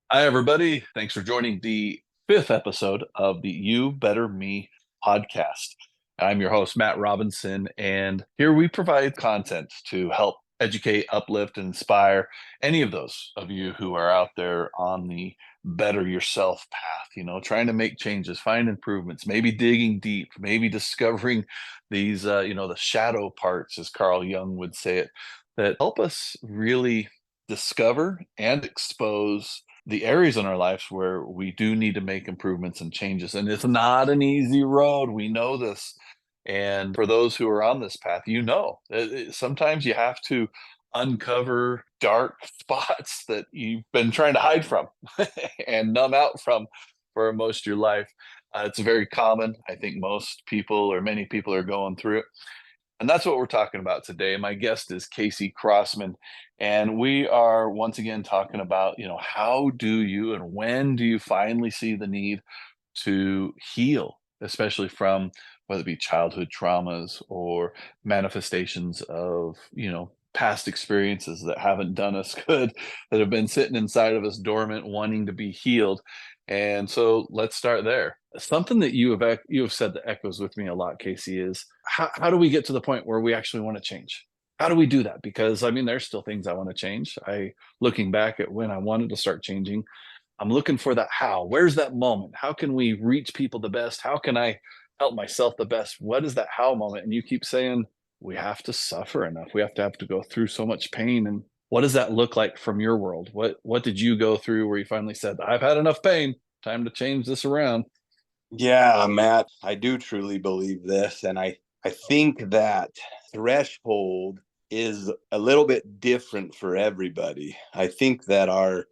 Hi, everybody. Thanks for joining the fifth episode of the You Better Me podcast. I'm your host, Matt Robinson, and here we provide content to help educate, uplift, and inspire any of those of you who are out there on the better yourself path, trying to make changes, find improvements, maybe digging deep, maybe discovering these, the shadow parts, as Carl Jung would say it, that help us really discover and expose the areas in our lives where we do need to make improvements and changes. And it's not an easy road. We know this. And for those who are on this path, sometimes you have to uncover dark spots that you've been trying to hide from and numb out from for most of your life. It's very common. I think most people or many people are going through it. And that's what we're talking about today. My guest is Casey Crossman. And we are once again talking about, how do you and when do you finally see the need to heal, especially from whether it be childhood traumas or manifestations of, past experiences that haven't done us good, that have been sitting inside of us dormant, wanting to be healed. And so let's start there. Something that you have said that echoes with me a lot, Casey, is how do we get to the point where we actually want to change? How do we do that? Because I mean, there's still things I want to change. Looking back at when I wanted to start changing, I'm looking for that how. Where's that moment? How can we reach people the best? How can I help myself the best? What is that how moment? And you keep saying we have to suffer enough. We have to go through so much pain. And what does that look like from your world? What did you go through where you finally said, I've had enough pain, time to change this around? Yeah, Matt, I do truly believe this. And I think that threshold is a little bit different for everybody. I think that our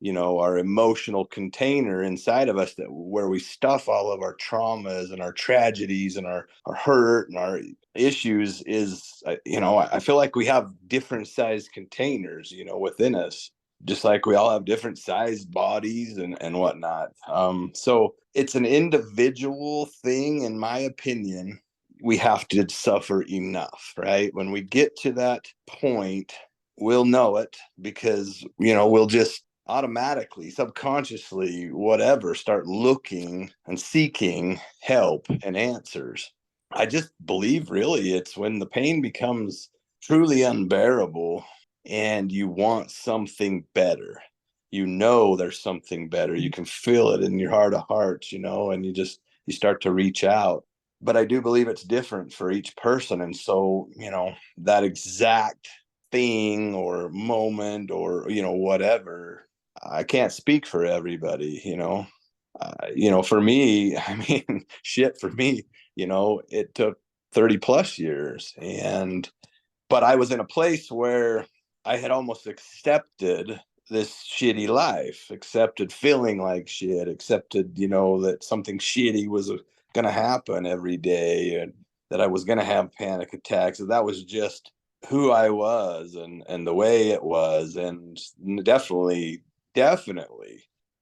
emotional container inside of us, that where we stuff all of our traumas and our tragedies and our hurt and our issues is, I feel like we have different sized containers, within us, just like we all have different sized bodies and whatnot. So it's an individual thing, in my opinion. We have to suffer enough, right? When we get to that point, we'll know it because, we'll just automatically, subconsciously, whatever, start looking and seeking help and answers. I just believe really it's when the pain becomes truly unbearable and you want something better. There's something better. You can feel it in your heart of hearts, and you start to reach out. But I do believe it's different for each person. And so, that exact thing or moment or, whatever, I can't speak for everybody. For me, I mean, shit, for me, it took 30 plus years. But I was in a place where I had almost accepted this shitty life, accepted feeling like shit, accepted, that something shitty was going to happen every day, and that I was going to have panic attacks. And that was just who I was and the way it was. And definitely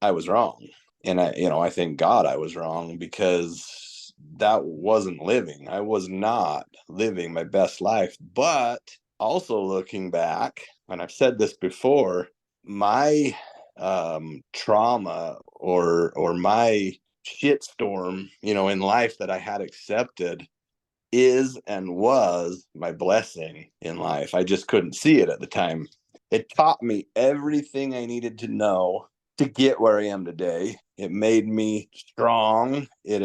I was wrong. And I thank God I was wrong, because that wasn't living. I was not living my best life. But also looking back, and I've said this before, my trauma or my shitstorm, in life that I had accepted is and was my blessing in life. I just couldn't see it at the time. It taught me everything I needed to know to get where I am today. It made me strong. It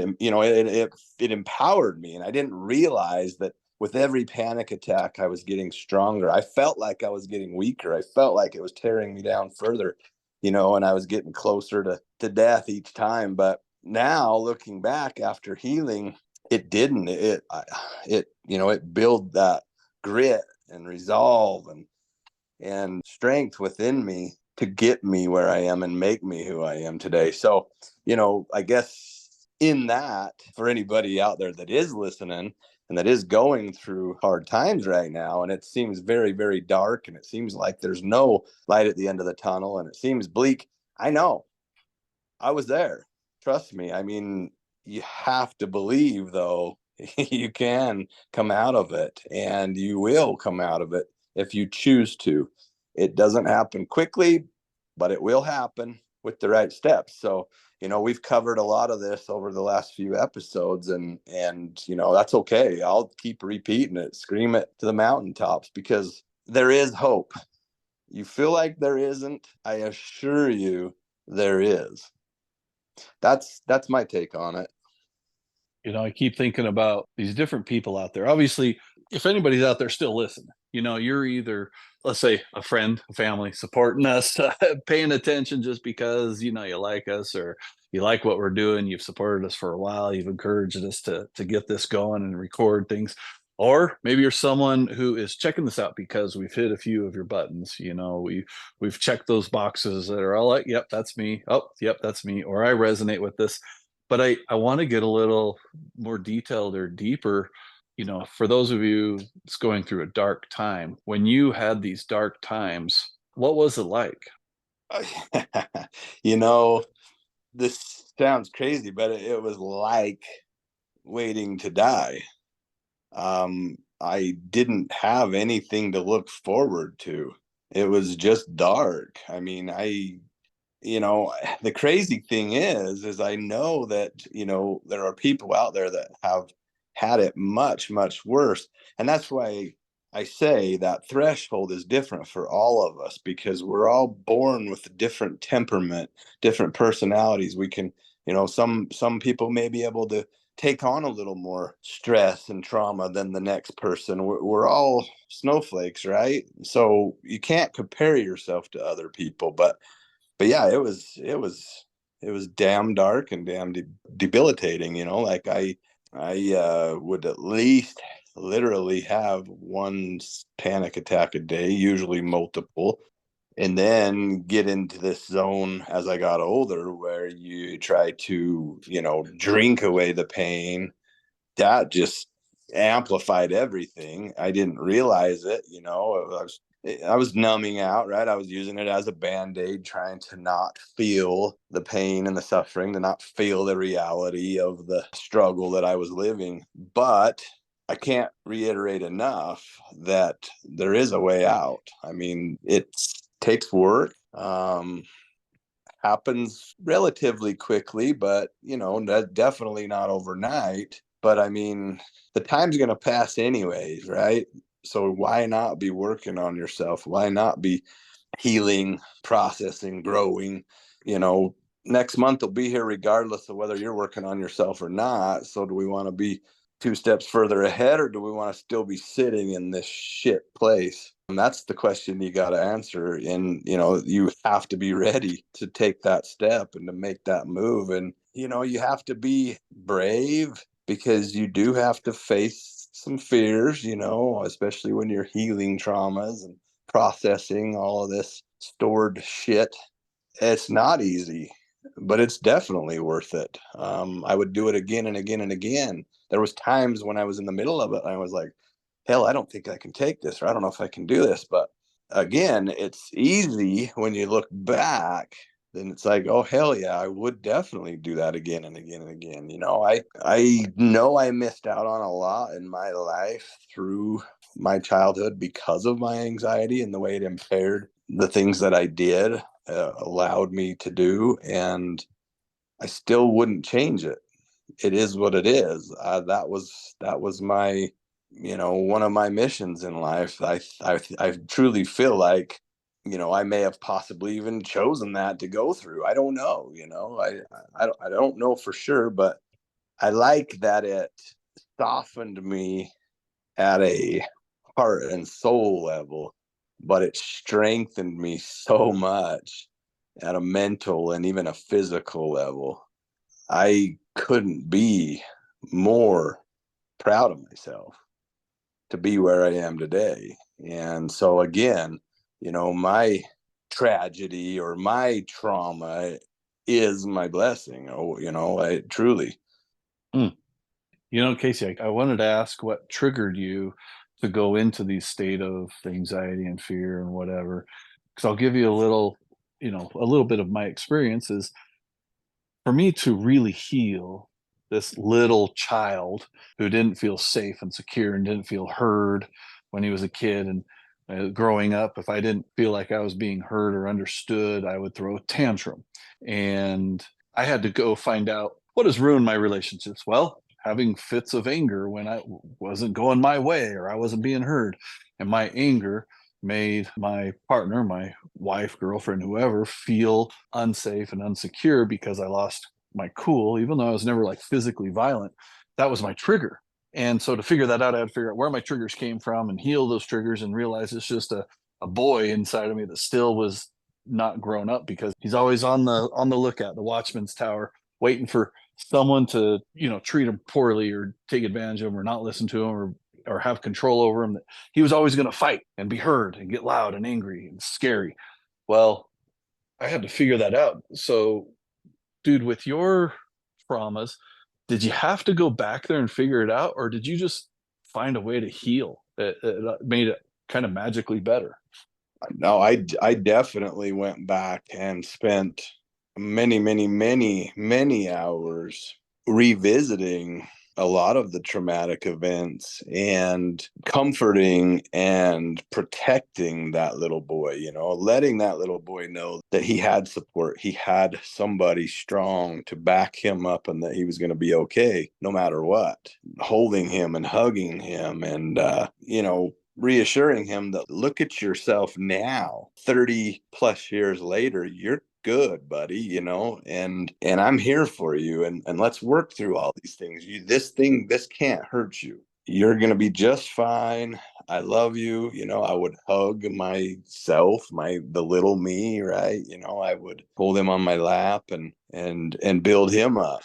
empowered me, and I didn't realize that with every panic attack I was getting stronger. I felt like I was getting weaker. I felt like it was tearing me down further, and I was getting closer to death each time. But now looking back after healing, it didn't. It built that grit and resolve and strength within me to get me where I am and make me who I am today. So, I guess in that, for anybody out there that is listening and that is going through hard times right now, and it seems very, very dark, and it seems like there's no light at the end of the tunnel, and it seems bleak. I know I was there. Trust me. I mean, you have to believe, though, you can come out of it, and you will come out of it if you choose to. It doesn't happen quickly, but it will happen. with the right steps. So, we've covered a lot of this over the last few episodes, and that's okay. I'll keep repeating it, scream it to the mountaintops, because there is hope. You feel like there isn't, I assure you there is. That's my take on it. I keep thinking about these different people out there. Obviously, if anybody's out there still listening, you're either, let's say, a friend, a family supporting us, paying attention just because, you like us, or you like what we're doing. You've supported us for a while. You've encouraged us to get this going and record things. Or maybe you're someone who is checking this out because we've hit a few of your buttons. We've checked those boxes that are all like, yep, that's me. Oh, yep, that's me. Or I resonate with this. But I want to get a little more detailed or deeper, for those of you that's going through a dark time. When you had these dark times, what was it like? you know, this sounds crazy, but it was like waiting to die. I didn't have anything to look forward to. It was just dark. I mean, the crazy thing is I know that, there are people out there that have had it much, much worse. And that's why I say that threshold is different for all of us, because we're all born with a different temperament, different personalities. We can, some people may be able to take on a little more stress and trauma than the next person. We're all snowflakes, right? So you can't compare yourself to other people, but yeah, it was damn dark and damn debilitating. Like I would at least literally have one panic attack a day, usually multiple, and then get into this zone as I got older, where you try to drink away the pain. That just amplified everything. I didn't realize it. I was numbing out, right? I was using it as a band-aid, trying to not feel the pain and the suffering, to not feel the reality of the struggle that I was living. But I can't reiterate enough that there is a way out. I mean, it takes work. Happens relatively quickly, but definitely not overnight. But I mean, the time's going to pass anyways, right? So why not be working on yourself? Why not be healing, processing, growing? Next month will be here regardless of whether you're working on yourself or not. So do we want to be two steps further ahead, or do we want to still be sitting in this shit place? And that's the question you got to answer. And, you have to be ready to take that step and to make that move. And, you have to be brave, because you do have to face some fears, especially when you're healing traumas and processing all of this stored shit. It's not easy, but it's definitely worth it. I would do it again and again and again. There was times when I was in the middle of it and I was like, hell, I don't think I can take this, or I don't know if I can do this. But again, it's easy when you look back. Then it's like, oh hell yeah, I would definitely do that again and again and again. I know I missed out on a lot in my life through my childhood because of my anxiety and the way it impaired the things that I did, allowed me to do, and I still wouldn't change it. It is what it is. That was my, one of my missions in life. I truly feel like, I may have possibly even chosen that to go through. I don't know. I don't know for sure, but I like that it softened me at a heart and soul level, but it strengthened me so much at a mental and even a physical level. I couldn't be more proud of myself to be where I am today. And so again, my tragedy or my trauma is my blessing. Oh, I truly. Mm. Casey, I wanted to ask what triggered you to go into these state of anxiety and fear and whatever. Because I'll give you a little bit of my experience is, for me to really heal this little child who didn't feel safe and secure and didn't feel heard when he was a kid, and Growing up, if I didn't feel like I was being heard or understood, I would throw a tantrum. And I had to go find out what has ruined my relationships. Well, having fits of anger when I wasn't going my way or I wasn't being heard. And my anger made my partner, my wife, girlfriend, whoever, feel unsafe and unsecure because I lost my cool, even though I was never like physically violent. That was my trigger. And so to figure that out, I had to figure out where my triggers came from and heal those triggers and realize it's just a boy inside of me that still was not grown up because he's always on the lookout, the watchman's tower, waiting for someone to, treat him poorly or take advantage of him or not listen to him or have control over him. That he was always going to fight and be heard and get loud and angry and scary. Well, I had to figure that out. So, dude, with your traumas, did you have to go back there and figure it out, or did you just find a way to heal? It made it kind of magically better. No, I definitely went back and spent many hours revisiting a lot of the traumatic events and comforting and protecting that little boy, letting that little boy know that he had support. He had somebody strong to back him up and that he was going to be okay no matter what. Holding him and hugging him and, reassuring him that look at yourself now 30 plus years later, you're good, buddy, and I'm here for you, and let's work through all these things. This can't hurt you. You're going to be just fine. I love you. I would hug myself, the little me, right? I would hold him on my lap and build him up,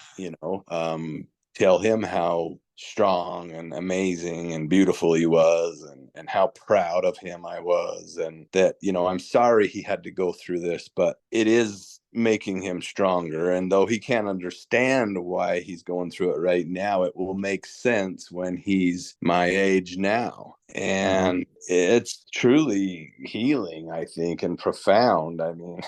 tell him how strong and amazing and beautiful he was, and how proud of him I was, and that, I'm sorry he had to go through this, but it is making him stronger. And though he can't understand why he's going through it right now, it will make sense when he's my age now. Mhm. And it's truly healing, I think, and profound. I mean,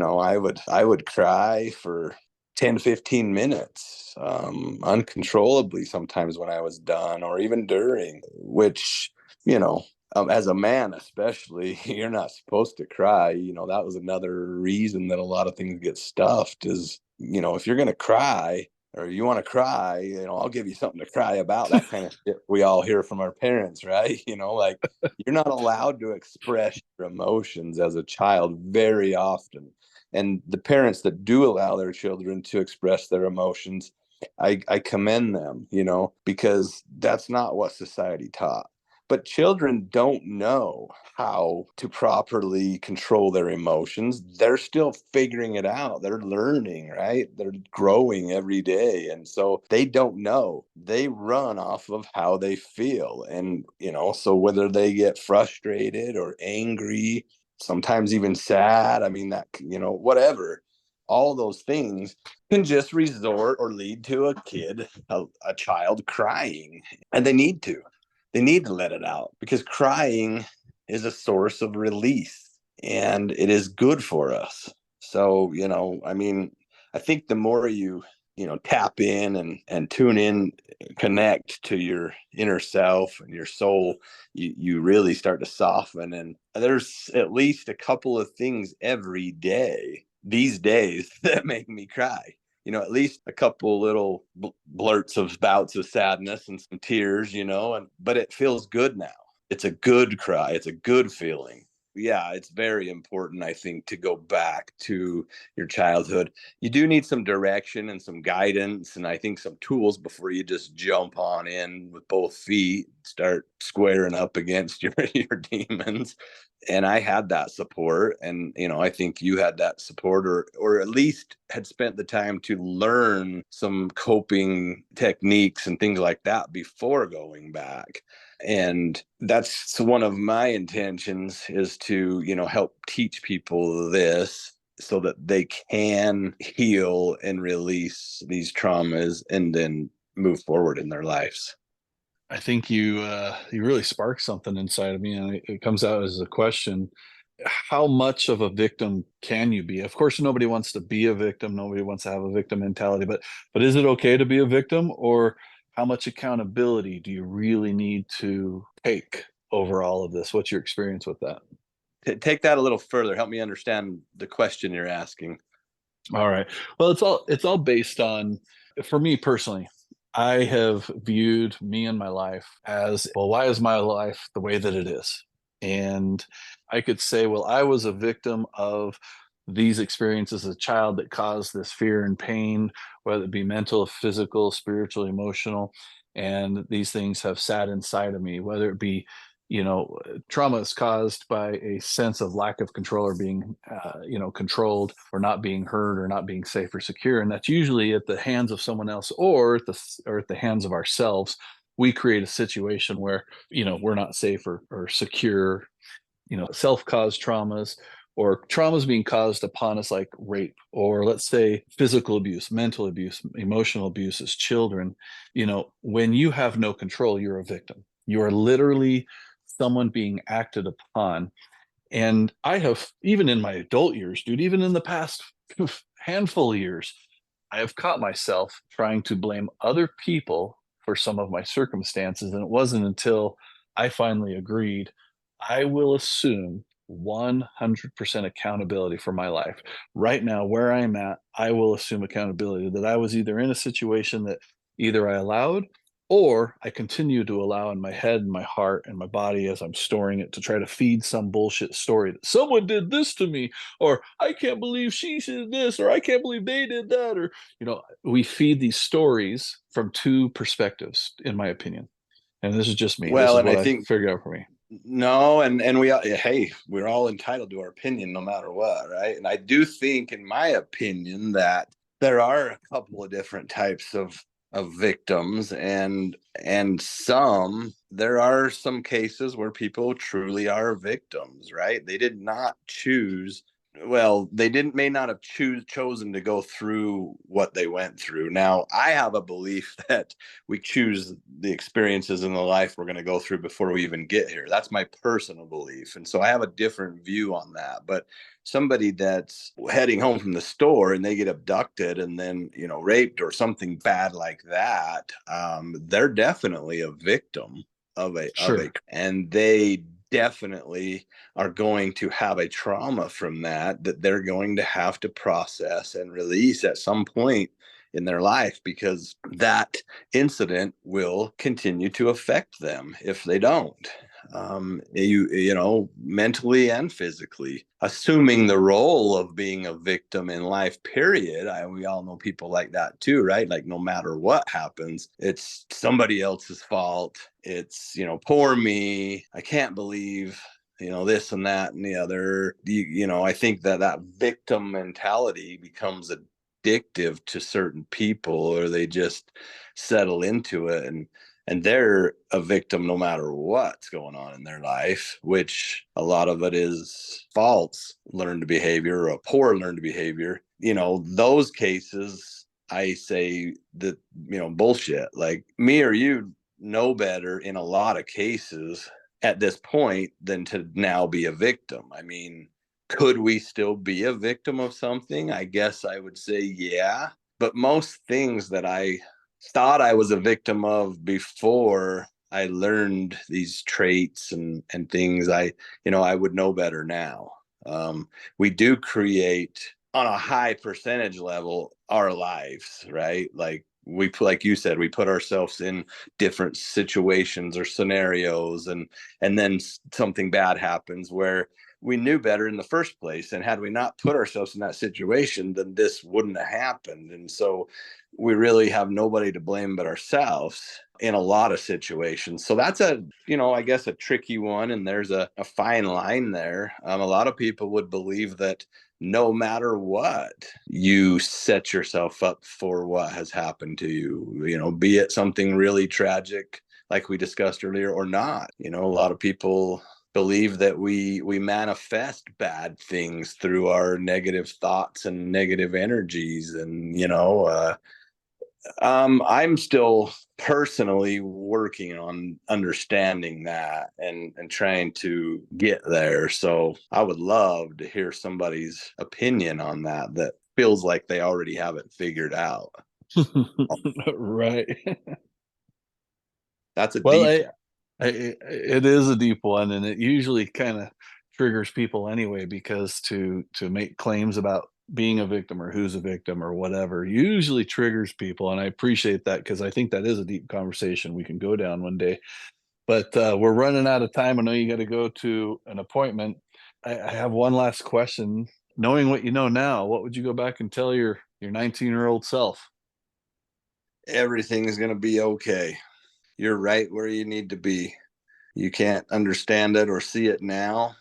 I would cry for 10, 15 minutes uncontrollably sometimes when I was done or even during, which, as a man, especially, you're not supposed to cry. That was another reason that a lot of things get stuffed is, if you're going to cry or you want to cry, I'll give you something to cry about. That kind of shit we all hear from our parents, right? Like you're not allowed to express your emotions as a child very often. And the parents that do allow their children to express their emotions, I commend them, because that's not what society taught. But children don't know how to properly control their emotions. They're still figuring it out. They're learning, right? They're growing every day. And so they don't know. They run off of how they feel. And, so whether they get frustrated or angry, sometimes even sad, I mean, that, whatever, all those things can just resort or lead to a child crying. And they need to let it out because crying is a source of release and it is good for us. So, I mean, I think the more you tap in and tune in, connect to your inner self and your soul, you really start to soften. And there's at least a couple of things every day these days that make me cry. At least a couple little blurts of bouts of sadness and some tears, but it feels good now. It's a good cry. It's a good feeling. Yeah, it's very important, I think, to go back to your childhood. You do need some direction and some guidance, and I think some tools before you just jump on in with both feet, start squaring up against your demons. And I had that support, and I think you had that support, or at least had spent the time to learn some coping techniques and things like that before going back. And that's one of my intentions, is to help teach people this so that they can heal and release these traumas and then move forward in their lives. I think you really sparked something inside of me, and it comes out as a question: how much of a victim can you be? Of course, nobody wants to be a victim. Nobody wants to have a victim mentality, but is it okay to be a victim, or how much accountability do you really need to take? over all of this? What's your experience with that? Take that a little further. Help me understand the question you're asking. All right. Well, it's all based on, for me personally, I have viewed me and my life as, well, why is my life the way that it is? And I could say, well, I was a victim of these experiences as a child that caused this fear and pain, whether it be mental, physical, spiritual, emotional. And these things have sat inside of me, whether it be, trauma is caused by a sense of lack of control or being, controlled, or not being heard, or not being safe or secure. And that's usually at the hands of someone else, or at the hands of ourselves. We create a situation where, we're not safe or secure, self-caused traumas, or traumas being caused upon us, like rape, or let's say physical abuse, mental abuse, emotional abuse as children. When you have no control, you're a victim. You are literally someone being acted upon. And I have, even in my adult years, dude, even in the past handful of years, I have caught myself trying to blame other people for some of my circumstances. And it wasn't until I finally agreed, I will assume 100% accountability for my life. Right now, where I'm at, I will assume accountability that I was either in a situation that either I allowed, or I continue to allow in my head and my heart and my body as I'm storing it, to try to feed some bullshit story that someone did this to me, or I can't believe she did this, or I can't believe they did that, or we feed these stories from two perspectives, in my opinion. And this is just me. This Well, is and I what I think figured out for me. no, and hey, we're all entitled to our opinion no matter what, right? And I do think, in my opinion, that there are a couple of different types of victims, and there are some cases where people truly are victims, right? They did not choose, well, they didn't may not have chosen to go through what they went through. Now, I have a belief that we choose the experiences in the life we're going to go through before we even get here. That's my personal belief, and so I have a different view on that. But somebody that's heading home from the store and they get abducted and then raped or something bad like that, they're definitely a victim of a, Sure. and they definitely are going to have a trauma from that they're going to have to process and release at some point in their life, because that incident will continue to affect them if they don't. Mentally and physically, assuming the role of being a victim in life, period. We all know people like that too, right? Like, no matter what happens, it's somebody else's fault. It's, poor me, I can't believe, this and that and the other. I think that victim mentality becomes addictive to certain people, or they just settle into it, and they're a victim no matter what's going on in their life, which a lot of it is false learned behavior or poor learned behavior. Those cases, I say that, bullshit. Like, me or you know better in a lot of cases at this point than to now be a victim. I mean, could we still be a victim of something? I guess I would say yeah. But most things that I thought I was a victim of before I learned these traits and things, I would know better now. We do create, on a high percentage level, our lives, right? Like you said, we put ourselves in different situations or scenarios, and then something bad happens where we knew better in the first place. And had we not put ourselves in that situation, then this wouldn't have happened. And so we really have nobody to blame but ourselves in a lot of situations. So that's I guess a tricky one. And there's a fine line there. A lot of people would believe that no matter what, you set yourself up for what has happened to you, be it something really tragic, like we discussed earlier, or not. A lot of people believe that we manifest bad things through our negative thoughts and negative energies. And I'm still personally working on understanding that and trying to get there. So I would love to hear somebody's opinion on that feels like they already have it figured out. Right. That's a Well, deep. It is a deep one, and it usually kind of triggers people anyway, because to make claims about being a victim or who's a victim or whatever usually triggers people, and I appreciate that because I think that is a deep conversation we can go down one day. But we're running out of time. I know you got to go to an appointment. I have one last question. Knowing what you know now, what would you go back and tell your 19-year-old self? Everything is going to be okay. You're right where you need to be. You can't understand it or see it now,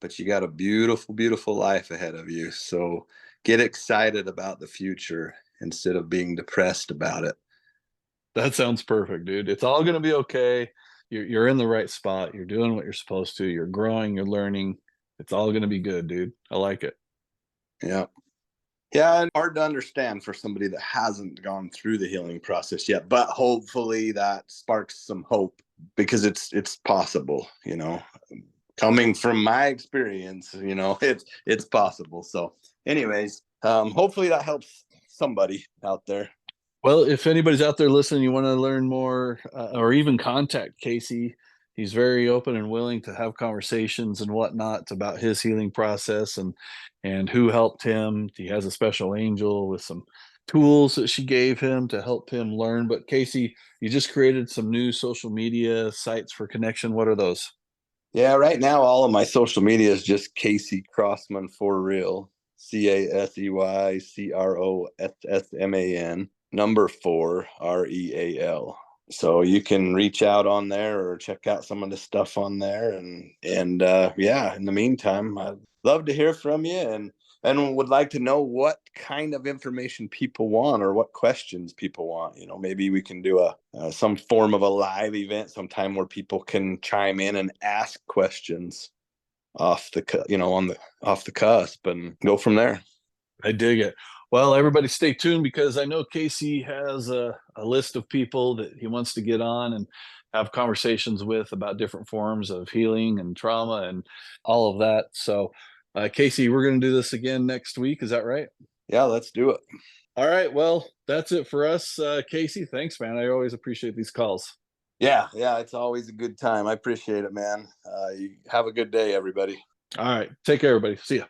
but you got a beautiful, beautiful life ahead of you. So get excited about the future instead of being depressed about it. That sounds perfect, dude. It's all going to be okay. You're in the right spot. You're doing what you're supposed to. You're growing, you're learning. It's all going to be good, dude. I like it. Yeah. Yeah, and hard to understand for somebody that hasn't gone through the healing process yet, but hopefully that sparks some hope because it's possible, Coming from my experience, it's possible. So, anyways, hopefully that helps somebody out there. Well, if anybody's out there listening, you want to learn more or even contact Casey, he's very open and willing to have conversations and whatnot about his healing process and who helped him. He has a special angel with some tools that she gave him to help him learn. But Casey, you just created some new social media sites for connection. What are those? Yeah, right now all of my social media is just Casey Crossman for real. CASEYCROSSMAN number 4REAL. So you can reach out on there or check out some of the stuff on there, and yeah, in the meantime, I'd love to hear from you, and would like to know what kind of information people want or what questions people want. Maybe we can do a some form of a live event sometime where people can chime in and ask questions off the on the off the cusp and go from there. I dig it. Well, everybody stay tuned because I know Casey has a list of people that he wants to get on and have conversations with about different forms of healing and trauma and all of that. So, Casey, we're going to do this again next week. Is that right? Yeah, let's do it. All right. Well, that's it for us, Casey. Thanks, man. I always appreciate these calls. Yeah, it's always a good time. I appreciate it, man. You have a good day, everybody. All right. Take care, everybody. See ya.